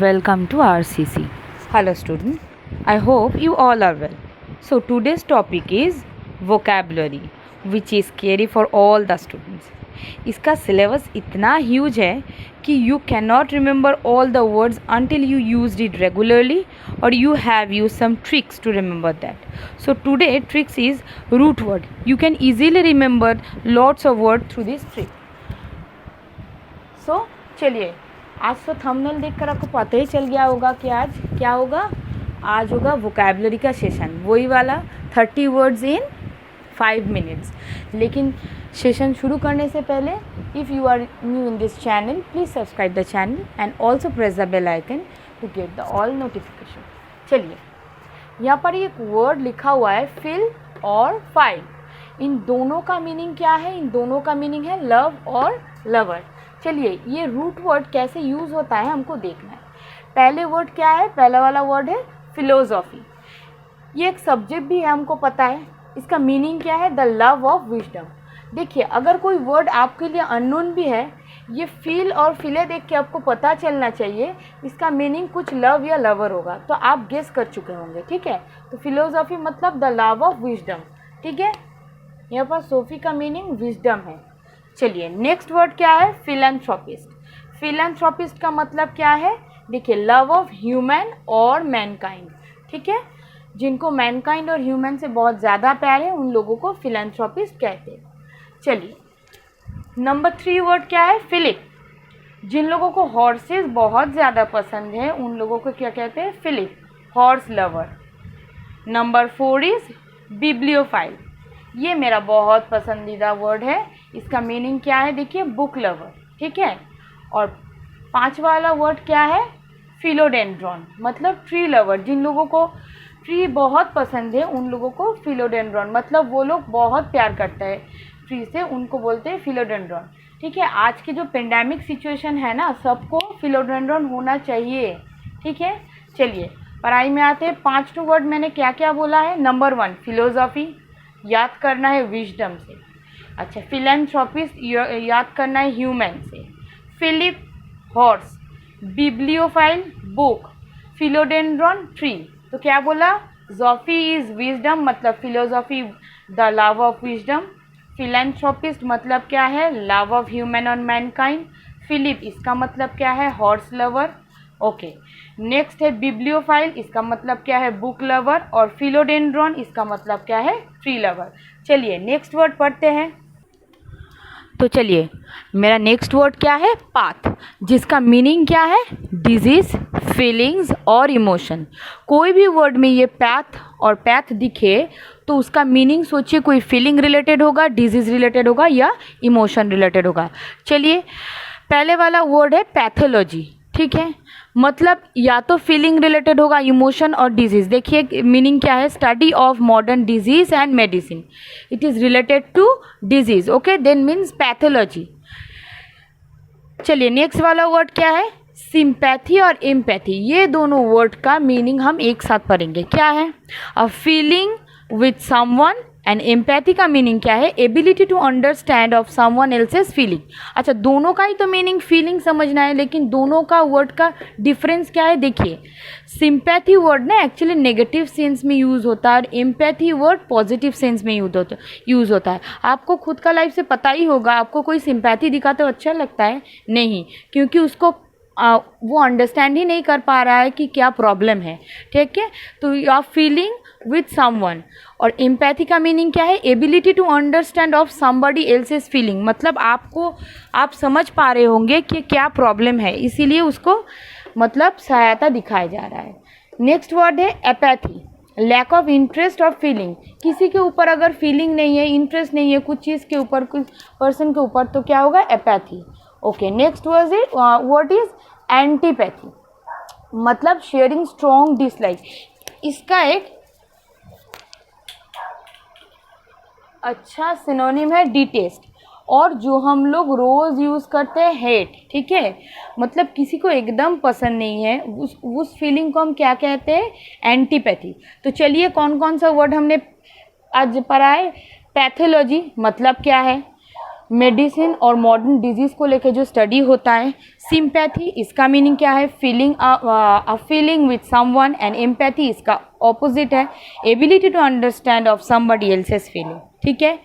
Welcome to RCC. Hello student, I hope you all are well. So today's topic is vocabulary which is scary for all the students. इसका syllabus इतना huge है कि you cannot remember all the words until you used it regularly or you have used some tricks to remember that. So today tricks is root word. You can easily remember lots of words through this trick. So चलिए, आज तो thumbnail देखकर आपको पता ही चल गया होगा कि आज क्या होगा। आज होगा वोकैबुलरी का सेशन, वही वाला 30 वर्ड्स इन 5 मिनट्स। लेकिन सेशन शुरू करने से पहले if you are new in this channel please subscribe the channel and also press the bell icon to get the all notification. चलिए, यहाँ पर एक वर्ड लिखा हुआ है फिल और फाइल। इन दोनों का मीनिंग क्या है? इन दोनों का मीनिंग है लव और लवर। चलिए, ये रूट वर्ड कैसे यूज़ होता है हमको देखना है। पहले वर्ड क्या है? पहला वाला वर्ड है फिलोसॉफी। ये एक सब्जेक्ट भी है, हमको पता है। इसका मीनिंग क्या है? The love of wisdom. देखिए, अगर कोई वर्ड आपके लिए अननोन भी है, ये फील और फिले देख के आपको पता चलना चाहिए इसका मीनिंग कुछ लव या लवर होगा, तो आप गेस कर चुके होंगे। ठीक है, तो फिलोसॉफी मतलब द लव ऑफ विजडम। ठीक है, यहाँ पर सोफी का मीनिंग विजडम है। चलिए, नेक्स्ट वर्ड क्या है? फिलैंथ्रोपिस्ट। फिलैंथ्रोपिस्ट का मतलब क्या है? देखिए, लव ऑफ ह्यूमन और मैनकाइंड। ठीक है, जिनको मैनकाइंड और ह्यूमन से बहुत ज़्यादा प्यार है उन लोगों को फिलैंथ्रोपिस्ट कहते हैं। चलिए, नंबर 3 वर्ड क्या है? फिलिप। जिन लोगों को हॉर्सेस बहुत ज़्यादा पसंद है उन लोगों को क्या कहते हैं? Philip, horse lover. Number 4 is bibliophile. ये मेरा बहुत पसंदीदा वर्ड है। इसका मीनिंग क्या है? देखिए, बुक लवर। ठीक है, और 5 वाला वर्ड क्या है? फिलोडेंड्रॉन, मतलब ट्री लवर। जिन लोगों को ट्री बहुत पसंद है उन लोगों को फिलोडेंड्रॉन, मतलब वो लोग बहुत प्यार करते हैं ट्री से, उनको बोलते हैं फिलोडेंड्रॉन। ठीक है, आज की जो पेंडेमिक सिचुएशन है ना, सबको फिलोडेंड्रॉन होना चाहिए। ठीक है, चलिए पढ़ाई में आते हैं। 5 वर्ड मैंने क्या क्या बोला है? नंबर 1 फिलोसॉफी, याद करना है विजडम से। अच्छा, फिलैंथ्रोपिस्ट याद करना है ह्यूमन से। Philip horse, bibliophile book, philodendron tree. तो क्या बोला? ज़ॉफी इज़ विजडम, मतलब philosophy the love of wisdom. Philanthropist मतलब क्या है? लव ऑफ ह्यूमन और मैनकाइंड। फिलिप इसका मतलब क्या है? Horse lover. ओके, नेक्स्ट है बिब्लियोफाइल, इसका मतलब क्या है? Book lover. और फिलोडेंड्रॉन इसका मतलब क्या है? Tree lover. चलिए नेक्स्ट वर्ड पढ़ते हैं। तो चलिए, मेरा नेक्स्ट वर्ड क्या है? पाथ, जिसका मीनिंग क्या है? डिजीज़, फीलिंग्स और इमोशन। कोई भी वर्ड में ये पैथ और पैथ दिखे तो उसका मीनिंग सोचिए, कोई फीलिंग रिलेटेड होगा, डिजीज़ रिलेटेड होगा या इमोशन रिलेटेड होगा। चलिए, पहले वाला वर्ड है पैथोलॉजी। ठीक है, मतलब या तो फीलिंग रिलेटेड होगा, इमोशन और डिजीज़। देखिए मीनिंग क्या है? Study of modern disease and medicine. It is related to disease. Okay, then means pathology. चलिए, नेक्स्ट वाला वर्ड क्या है? सिंपैथी और एम्पैथी। ये दोनों वर्ड का मीनिंग हम एक साथ पढ़ेंगे। क्या है? A feeling with someone. And empathy का मीनिंग क्या है? Ability to understand of someone else's feeling. अच्छा, दोनों का ही तो मीनिंग फीलिंग समझना है, लेकिन दोनों का वर्ड का डिफरेंस क्या है? देखिए, सिंपैथी वर्ड ना एक्चुअली नेगेटिव सेंस में यूज़ होता है और एम्पैथी वर्ड पॉजिटिव सेंस में यूज़ होता है। आपको खुद का लाइफ से पता ही होगा, आपको कोई सिंपैथी दिखा तो अच्छा लगता है? नहीं, क्योंकि उसको वो अंडरस्टैंड ही नहीं कर पा रहा है कि क्या प्रॉब्लम है। ठीक है, तो you are feeling with someone. और एम्पैथी का मीनिंग क्या है? Ability to understand of somebody else's feeling, मतलब आप समझ पा रहे होंगे कि क्या प्रॉब्लम है, इसीलिए उसको मतलब सहायता दिखाया जा रहा है। नेक्स्ट वर्ड है एपैथी, लैक ऑफ इंटरेस्ट और फीलिंग। किसी के ऊपर अगर फीलिंग नहीं है, इंटरेस्ट नहीं है कुछ चीज़ के ऊपर, कुछ पर्सन के ऊपर, तो क्या होगा? Apathy. Okay, next word is antipathy, मतलब शेयरिंग स्ट्रॉन्ग डिसलाइक। इसका एक अच्छा सिनोनिम है डिटेस्ट, और जो हम लोग रोज़ यूज़ करते हैं हेट। ठीक है, मतलब किसी को एकदम पसंद नहीं है, उस फीलिंग को हम क्या कहते हैं? एंटीपैथी। तो चलिए, कौन कौन सा वर्ड हमने आज पढ़ा है? पैथोलॉजी मतलब क्या है? मेडिसिन और मॉडर्न डिजीज़ को लेकर जो स्टडी होता है। सिंपैथी, इसका मीनिंग क्या है? Feeling a feeling with someone, and empathy इसका ऑपोजिट है, ability to understand of somebody else's feeling. ठीक है,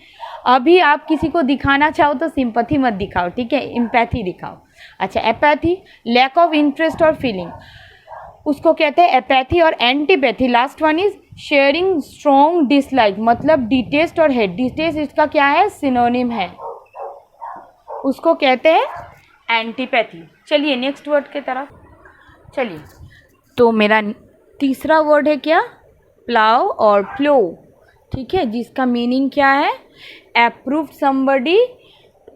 अभी आप किसी को दिखाना चाहो तो सिंपैथी मत दिखाओ, ठीक है, एम्पैथी दिखाओ। अच्छा, एपैथी, लैक ऑफ इंटरेस्ट और फीलिंग, उसको कहते हैं एपैथी। और antipathy, last one is sharing strong dislike, मतलब डिटेस्ट और हेट। डिटेस्ट इसका क्या है? सिनोनिम है, उसको कहते हैं एंटीपैथी। चलिए नेक्स्ट वर्ड की तरफ चलिए। तो मेरा तीसरा वर्ड है क्या? प्लाउ और प्लो। ठीक है, जिसका मीनिंग क्या है? Approve somebody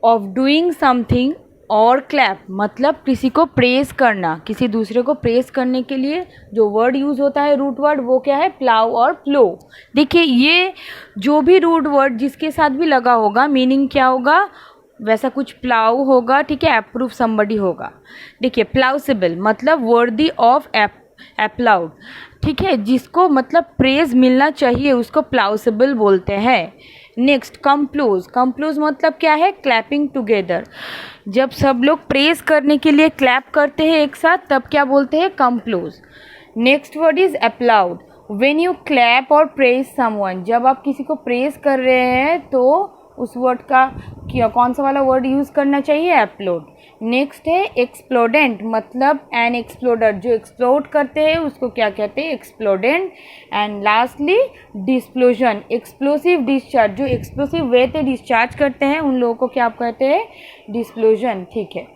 of doing something और क्लैप, मतलब किसी को प्रेज करना, किसी दूसरे को प्रेज करने के लिए जो वर्ड यूज़ होता है, रूट वर्ड, वो क्या है? प्लाउ और प्लो। देखिए, ये जो भी रूट वर्ड जिसके साथ भी लगा होगा, मीनिंग क्या होगा? वैसा कुछ प्लाउ होगा। ठीक है, अप्रूव समबडी होगा। देखिए, प्लाउसिबल मतलब वर्दी ऑफ अप्लाउड। ठीक है, जिसको मतलब प्रेज मिलना चाहिए उसको प्लाउसिबल बोलते हैं। नेक्स्ट, कंप्लोज। कंप्लोज मतलब क्या है? Clapping together. जब सब लोग प्रेज करने के लिए क्लैप करते हैं एक साथ, तब क्या बोलते हैं? Complode. Next word is applaud. When you clap और प्रेज समवन, जब आप किसी को प्रेज कर रहे हैं तो उस वर्ड का कौन सा वाला वर्ड यूज़ करना चाहिए? अपलोड। नेक्स्ट है एक्सप्लोडेंट, मतलब एन एक्सप्लोडर, जो एक्सप्लोड करते हैं उसको क्या कहते हैं? एक्सप्लोडेंट। एंड लास्टली डिस्प्लोजन, एक्सप्लोसिव डिस्चार्ज, जो एक्सप्लोसिव वे से डिस्चार्ज करते हैं उन लोगों को क्या आप कहते हैं? डिस्प्लोजन। ठीक है,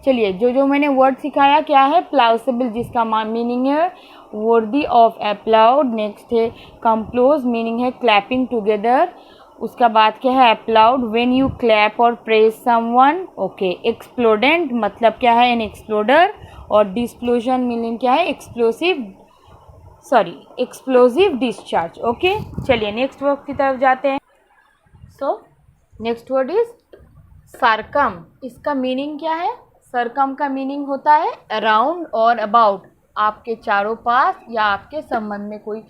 चलिए जो मैंने वर्ड सिखाया क्या है? प्लाउसिबल, जिसका मीनिंग है वर्दी ऑफ अप्लाउड। नेक्स्ट है कंप्लोज, मीनिंग है क्लैपिंग टुगेदर। उसका बाद क्या है? अप्लाउड, व्हेन यू क्लैप और प्रेज समवन। ओके, एक्सप्लोडेंट मतलब क्या है? An exploder. और डिस्प्लोजन मीनिंग क्या है? Explosive discharge. ओके, चलिए नेक्स्ट वर्ड की तरफ जाते हैं। So next word is circum. इसका मीनिंग क्या है? सरकम का मीनिंग होता है अराउंड और अबाउट, आपके चारों पास या आपके संबंध में कोई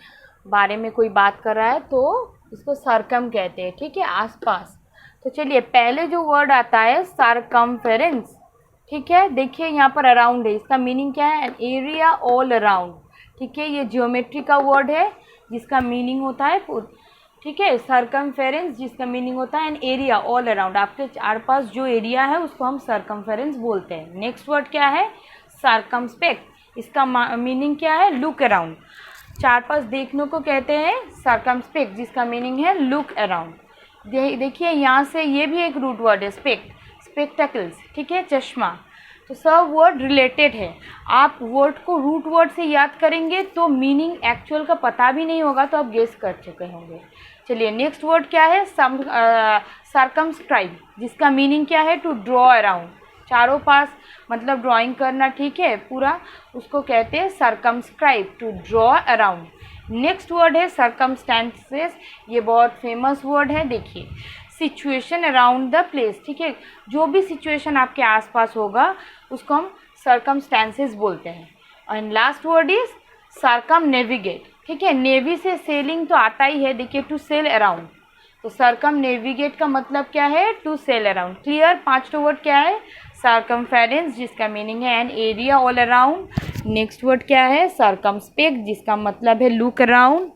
बारे में कोई बात कर रहा है तो इसको सरकम कहते हैं। ठीक है, आसपास। तो चलिए पहले जो वर्ड आता है सरकमफेरेंस। ठीक है, देखिए यहाँ पर अराउंड है, इसका मीनिंग क्या है? An area all around. ठीक है, ये ज्योमेट्री का वर्ड है जिसका मीनिंग होता है ठीक है, सरकमफेरेंस, जिसका मीनिंग होता है एन एरिया ऑल अराउंड, आपके चार पास जो एरिया है उसको हम सरकमफेरेंस बोलते हैं। नेक्स्ट वर्ड क्या है? सर्कमस्पेक्ट, इसका मीनिंग क्या है? लुक अराउंड, चार पास देखने को कहते हैं सर्कमस्पेक्ट, जिसका मीनिंग है लुक अराउंड। देखिए यहाँ से ये भी एक रूट वर्ड है, स्पेक्टेकल्स। ठीक है, चश्मा। तो सब वर्ड रिलेटेड है। आप वर्ड को रूट वर्ड से याद करेंगे तो मीनिंग एक्चुअल का पता भी नहीं होगा, तो आप गेस कर चुके होंगे। चलिए नेक्स्ट वर्ड क्या है? सर्कमस्क्राइब, जिसका मीनिंग क्या है? टू ड्रॉ अराउंड, चारों पास मतलब ड्राइंग करना। ठीक है, पूरा, उसको कहते हैं circumscribe, to draw around. Next word है सर्कमस्टेंसेस, ये बहुत फेमस वर्ड है। देखिए, सिचुएशन अराउंड द प्लेस। ठीक है, जो भी सिचुएशन आपके आसपास होगा उसको हम सर्कमस्टेंसेस बोलते हैं। And last word is circum navigate. ठीक है, नेवी से सेलिंग तो आता ही है। देखिए, टू सेल अराउंड, तो सर्कम नेविगेट का मतलब क्या है? To sail around. क्लियर? पांचवा वर्ड क्या है? सर्कमफेरेंस, जिसका मीनिंग है an area all around. Next word क्या है? सर्कमस्पेक्ट, जिसका मतलब है लुक अराउंड।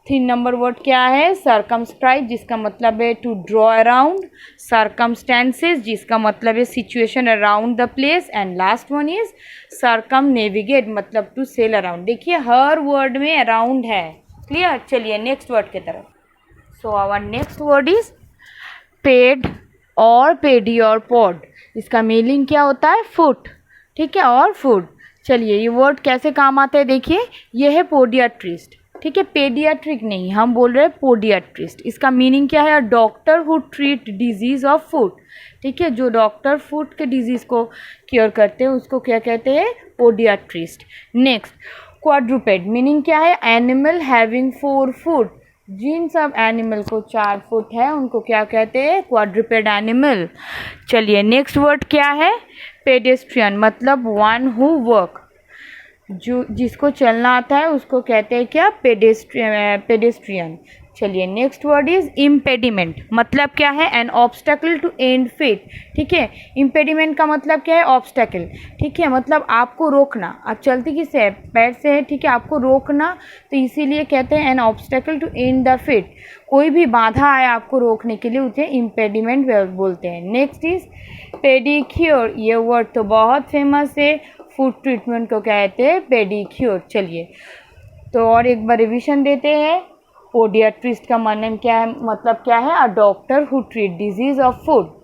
3 नंबर वर्ड क्या है? सर्कमस्क्राइब, जिसका मतलब है टू ड्रॉ अराउंड। सर्कमस्टेंसेस, जिसका मतलब है situation around the place. And last one is circumnavigate, मतलब टू सेल अराउंड। देखिए, हर वर्ड में अराउंड है। क्लियर? चलिए नेक्स्ट वर्ड की तरफ। So our next word is ped और पेडियोरपोड, इसका मीनिंग क्या होता है? फुट। ठीक है, और फूड। चलिए ये वर्ड कैसे काम आता है देखिए, ये है पोडियाट्रिस्ट। ठीक है, पेडियाट्रिक नहीं, हम बोल रहे हैं पोडियाट्रिस्ट। इसका मीनिंग क्या है? A doctor who treat disease of food. ठीक है, जो डॉक्टर फूड के डिजीज़ को क्योर करते हैं उसको क्या कहते हैं? पोडियाट्रिस्ट। नेक्स्ट, क्वाड्रुपेड, मीनिंग क्या है? एनिमल हैविंग 4 फुट, जिन सब एनिमल को 4 फुट है उनको क्या कहते हैं? क्वाड्रुपेड एनिमल। चलिए नेक्स्ट वर्ड क्या है? पेडेस्ट्रियन, मतलब वन हु वर्क, जो जिसको चलना आता है उसको कहते हैं क्या? पेडेस्ट्रियन। चलिए नेक्स्ट वर्ड इज इम्पेडिमेंट, मतलब क्या है, an obstacle to and feet, ठीक है। इम्पेडिमेंट का मतलब क्या है, ऑब्स्टेकल, ठीक है, मतलब आपको रोकना, आप चलती किससे है, पैर से है, ठीक है, आपको रोकना, तो इसीलिए कहते हैं an obstacle to and the feet, कोई भी बाधा आए आपको रोकने के लिए उसे इम्पेडिमेंट बोलते हैं। नेक्स्ट इज पेडिक्योर, ये वर्ड तो बहुत फेमस है, फुट ट्रीटमेंट को कहते हैं पेडिक्योर। चलिए तो और एक बार रिविजन देते हैं। पोडियाट्रिस्ट का मतलब क्या है, a doctor who treat disease of foot.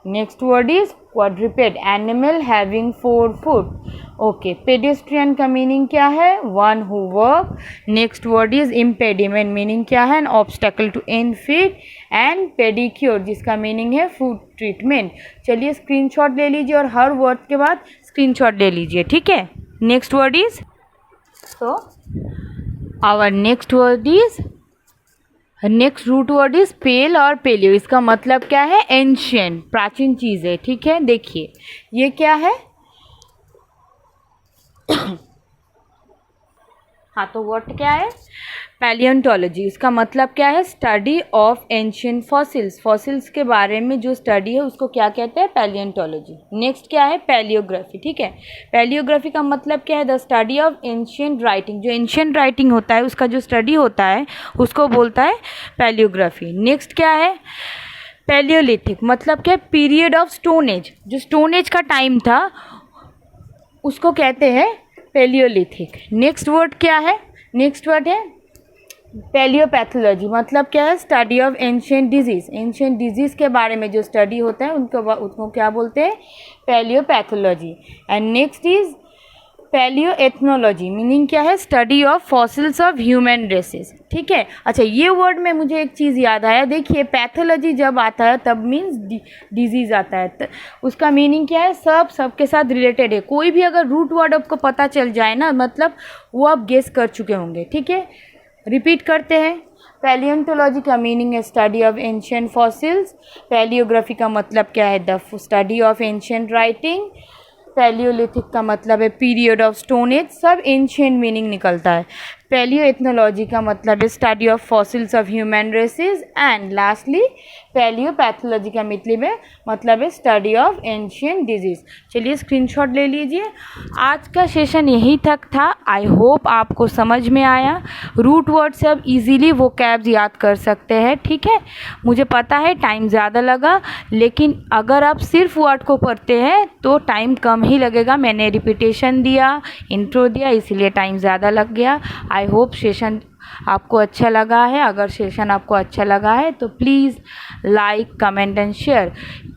Next word is quadruped, animal having 4 foot. Okay, pedestrian का मीनिंग क्या है, one who work. Next word is impediment, meaning क्या है, an obstacle to and feet. And pedicure जिसका meaning है foot treatment. चलिए screenshot ले लीजिए और हर वर्ड के बाद स्क्रीनशॉट ले लीजिए, ठीक है। Next word is, so our next word is, next root word is pale और पेलियो। इसका मतलब क्या है, एंशियंट, प्राचीन चीज़ है, ठीक है। देखिए ये क्या है हाँ, तो वर्ड क्या है, पैलियोंटोलॉजी। इसका मतलब क्या है, study of ancient fossils, fossils के बारे में जो स्टडी है उसको क्या कहते हैं, पैलियोंटोलॉजी। नेक्स्ट क्या है, पैलियोग्राफी, ठीक है। पैलियोग्राफी का मतलब क्या है, the study of ancient writing, जो एंशियंट राइटिंग होता है उसका जो स्टडी होता है उसको बोलता है पैलियोग्राफी। नेक्स्ट क्या है, पैलियोलिथिक, मतलब क्या, पीरियड ऑफ स्टोन एज, जो स्टोन एज का टाइम था उसको कहते हैं पैलियोलिथिक। नेक्स्ट वर्ड क्या है, नेक्स्ट वर्ड है पैलियोपैथोलॉजी, मतलब क्या है, study of ancient disease, ancient disease के बारे में जो स्टडी होता है उसको क्या बोलते हैं, palaeopathology. And next is palaeoethnology, meaning क्या है, study of fossils of human races, ठीक है। अच्छा, ये वर्ड में मुझे एक चीज़ याद आया, देखिए पैथोलॉजी जब आता है तब मीन्स डिजीज़ आता है, उसका मीनिंग क्या है, सबके साथ रिलेटेड है। कोई भी अगर रूट वर्ड आपको पता चल जाए ना, मतलब वो आप गेस कर चुके होंगे, ठीक है। रिपीट करते हैं, पैलियोंटोलॉजी का मीनिंग है study of ancient fossils. Palaeography का मतलब क्या है, the study of ancient writing. Palaeolithic का मतलब है पीरियड ऑफ स्टोन एज, सब एंशियंट मीनिंग निकलता है। पैलियो एथनोलॉजी का मतलब है study of fossils of human races. And lastly palaeopathology का मतलब है स्टडी ऑफ एंशियंट डिजीज। चलिए स्क्रीनशॉट ले लीजिए। आज का सेशन यहीं तक था, आई होप आपको समझ में आया। रूट वर्ड से अब इजीली वोकैब्स याद कर सकते हैं, ठीक है। मुझे पता है टाइम ज़्यादा लगा, लेकिन अगर आप सिर्फ वर्ड को पढ़ते हैं तो टाइम कम ही लगेगा। मैंने रिपीटेशन दिया, इंट्रो दिया, इसीलिए टाइम ज़्यादा लग गया। आई होप सेशन आपको अच्छा लगा है। अगर सेशन आपको अच्छा लगा है तो please like, comment and share.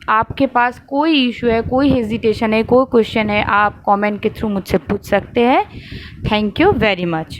आपके पास कोई इशू है, कोई हेजिटेशन है, कोई क्वेश्चन है, आप कमेंट के थ्रू मुझसे पूछ सकते हैं। Thank you very much.